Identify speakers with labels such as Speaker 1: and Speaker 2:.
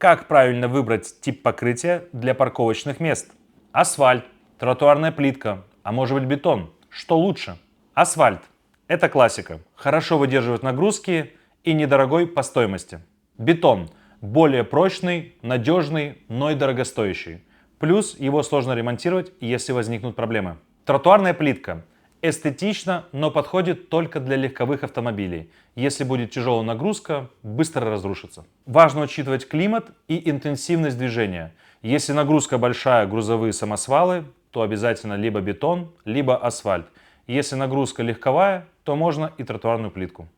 Speaker 1: Как правильно выбрать тип покрытия для парковочных мест? Асфальт, тротуарная плитка, а может быть бетон? Что лучше? Асфальт. Это классика. Хорошо выдерживает нагрузки и недорогой по стоимости. Бетон. Более прочный, надежный, но и дорогостоящий. Плюс его сложно ремонтировать, если возникнут проблемы. Тротуарная плитка. Эстетично, но подходит только для легковых автомобилей. Если будет тяжелая нагрузка, быстро разрушится. Важно учитывать климат и интенсивность движения. Если нагрузка большая, грузовые самосвалы, то обязательно либо бетон, либо асфальт. Если нагрузка легковая, то можно и тротуарную плитку.